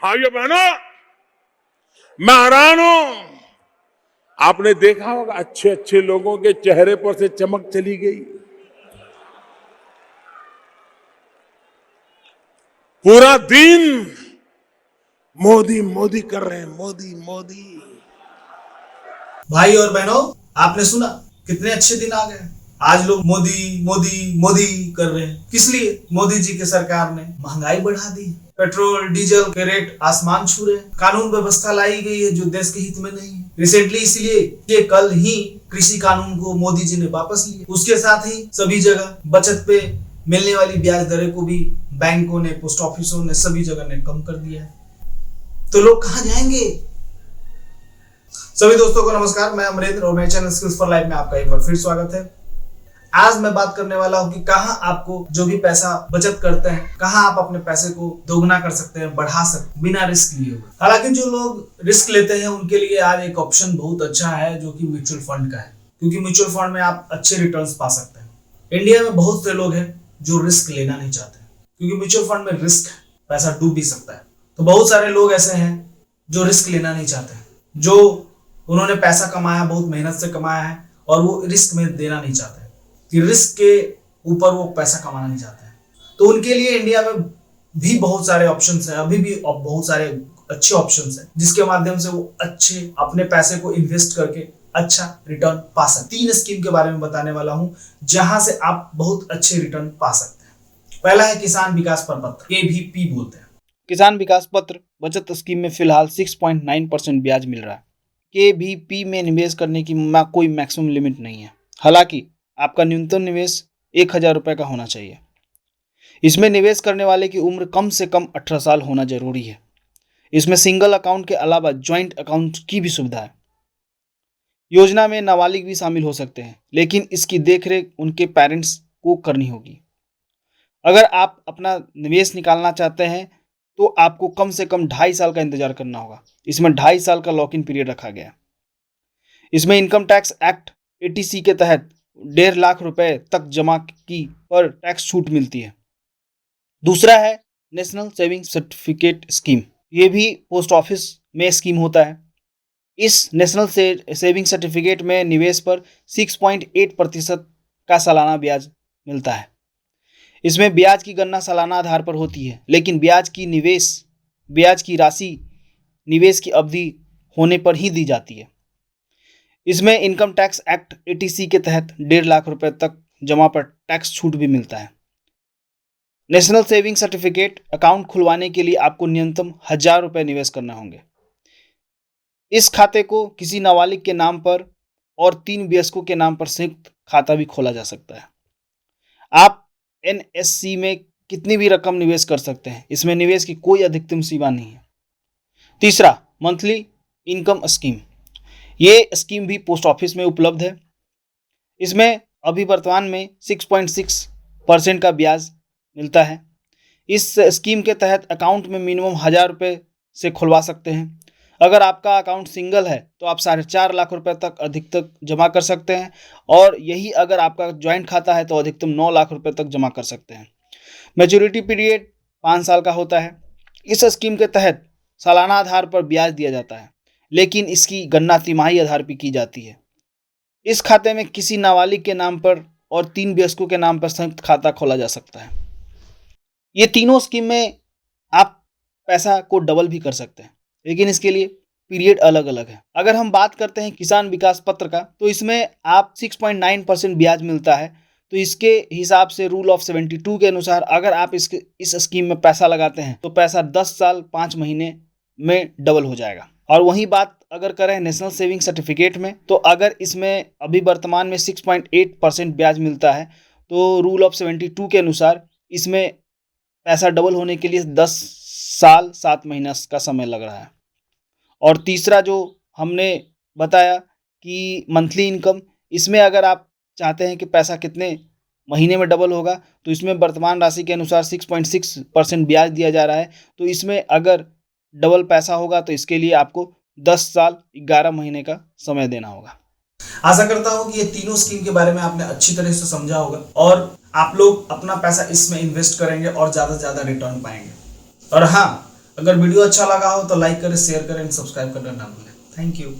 भाइयों बहनों, मैं हैरान हूं। आपने देखा होगा अच्छे अच्छे लोगों के चेहरे पर से चमक चली गई। पूरा दिन मोदी मोदी कर रहे हैं, मोदी मोदी। भाई और बहनों, आपने सुना कितने अच्छे दिन आ गए। आज लोग मोदी मोदी मोदी कर रहे हैं। किस लिए? मोदी जी की सरकार ने महंगाई बढ़ा दी, पेट्रोल डीजल के रेट आसमान छू रहे हैं, कानून व्यवस्था लाई गई है जो देश के हित में नहीं है। रिसेंटली इसलिए ये कल ही कृषि कानून को मोदी जी ने वापस लिया। उसके साथ ही सभी जगह बचत पे मिलने वाली ब्याज दरें को भी बैंकों ने, पोस्ट ऑफिसों ने, सभी जगह ने कम कर दिया है। तो लोग कहां जाएंगे? सभी दोस्तों को नमस्कार, मैं अमरेंद्र और मेरे चैनल स्किल्स फॉर लाइफ में आपका एक बार फिर स्वागत है। आज मैं बात करने वाला हूं कि कहां आपको जो भी पैसा बचत करते हैं, कहां आप अपने पैसे को दोगुना कर सकते हैं, बढ़ा सकते हैं बिना रिस्क लिए हुए। हालांकि जो लोग रिस्क लेते हैं उनके लिए आज एक ऑप्शन बहुत अच्छा है जो कि म्यूचुअल फंड का है, क्योंकि म्यूचुअल फंड में आप अच्छे रिटर्न्स पा सकते हैं। इंडिया में बहुत से लोग हैं जो रिस्क लेना नहीं चाहते, क्योंकि म्यूचुअल फंड में रिस्क है, पैसा डूब भी सकता है। तो बहुत सारे लोग ऐसे हैं जो रिस्क लेना नहीं चाहते, जो उन्होंने पैसा कमाया, बहुत मेहनत से कमाया है और वो रिस्क में देना नहीं चाहते कि रिस्क के ऊपर वो पैसा कमाना नहीं चाहते हैं। तो उनके लिए इंडिया में भी बहुत सारे ऑप्शंस हैं, अभी भी बहुत सारे अच्छे ऑप्शंस हैं जिसके माध्यम से वो अच्छे अपने पैसे को इन्वेस्ट करके अच्छा रिटर्न पा सकते हैं। 3 स्कीम के बारे में बताने वाला हूं जहां से आप बहुत अच्छे रिटर्न पा सकते हैं। पहला है किसान विकास प्रपत्र, KVP बोलते हैं। किसान विकास पत्र बचत स्कीम में फिलहाल 6.9% ब्याज मिल रहा है। KVP में निवेश करने की कोई मैक्सिमम लिमिट नहीं है। हालांकि आपका न्यूनतम निवेश 1,000 रुपये का होना चाहिए। इसमें निवेश करने वाले की उम्र कम से कम 18 साल होना जरूरी है। इसमें सिंगल अकाउंट के अलावा ज्वाइंट अकाउंट की भी सुविधा है। योजना में नाबालिग भी शामिल हो सकते हैं, लेकिन इसकी देखरेख उनके पेरेंट्स को करनी होगी। अगर आप अपना निवेश निकालना चाहते हैं तो आपको कम से कम 2.5 साल का इंतजार करना होगा। इसमें 2.5 साल का लॉक इन पीरियड रखा गया है। इसमें इनकम टैक्स एक्ट 80C के तहत 1.5 लाख रुपए तक जमा की पर टैक्स छूट मिलती है। दूसरा है नेशनल सेविंग सर्टिफिकेट स्कीम। ये भी पोस्ट ऑफिस में स्कीम होता है। इस नेशनल सेविंग सर्टिफिकेट में निवेश पर 6.8% का सालाना ब्याज मिलता है। इसमें ब्याज की गणना सालाना आधार पर होती है, लेकिन ब्याज की राशि निवेश की अवधि होने पर ही दी जाती है। इसमें इनकम टैक्स एक्ट 80C के तहत 1.5 लाख रुपए तक जमा पर टैक्स छूट भी मिलता है। नेशनल सेविंग सर्टिफिकेट अकाउंट खुलवाने के लिए आपको न्यूनतम 1,000 रुपये निवेश करना होंगे। इस खाते को किसी नाबालिग के नाम पर और 3 वयस्कों के नाम पर संयुक्त खाता भी खोला जा सकता है। आप NSC में कितनी भी रकम निवेश कर सकते हैं। इसमें निवेश की कोई अधिकतम सीमा नहीं है। तीसरा, मंथली इनकम स्कीम। ये स्कीम भी पोस्ट ऑफिस में उपलब्ध है। इसमें अभी वर्तमान में 6.6% का ब्याज मिलता है। इस स्कीम के तहत अकाउंट में मिनिमम 1,000 रुपये से खुलवा सकते हैं। अगर आपका अकाउंट सिंगल है तो आप 4.5 लाख रुपए तक अधिकतम जमा कर सकते हैं, और यही अगर आपका ज्वाइंट खाता है तो अधिकतम 9 लाख रुपए तक जमा कर सकते हैं। मैच्योरिटी पीरियड 5 साल का होता है। इस स्कीम के तहत सालाना आधार पर ब्याज दिया जाता है, लेकिन इसकी गणना तिमाही आधार पर की जाती है। इस खाते में किसी नाबालिग के नाम पर और 3 वयस्कों के नाम पर संयुक्त खाता खोला जा सकता है। ये तीनों स्कीम में आप पैसा को डबल भी कर सकते हैं, लेकिन इसके लिए पीरियड अलग अलग है। अगर हम बात करते हैं किसान विकास पत्र का, तो इसमें आप 6.9% ब्याज मिलता है। तो इसके हिसाब से रूल ऑफ 72 के अनुसार अगर आप इस स्कीम में पैसा लगाते हैं तो पैसा 10 साल 5 महीने में डबल हो जाएगा। और वही बात अगर करें नेशनल सेविंग सर्टिफिकेट में, तो अगर इसमें अभी वर्तमान में 6.8% ब्याज मिलता है तो रूल ऑफ 72 के अनुसार इसमें पैसा डबल होने के लिए 10 साल 7 महीना का समय लग रहा है। और तीसरा जो हमने बताया कि मंथली इनकम, इसमें अगर आप चाहते हैं कि पैसा कितने महीने में डबल होगा, तो इसमें वर्तमान राशि के अनुसार 6.6% ब्याज दिया जा रहा है। तो इसमें अगर डबल पैसा होगा तो इसके लिए आपको 10 साल 11 महीने का समय देना होगा। आशा करता हूं कि ये तीनों स्कीम के बारे में आपने अच्छी तरह से समझा होगा और आप लोग अपना पैसा इसमें इन्वेस्ट करेंगे और ज़्यादा से ज़्यादा रिटर्न पाएंगे। और हाँ, अगर वीडियो अच्छा लगा हो तो लाइक करें, शेयर करें, सब्सक्राइब करना ना भूलें। Thank you.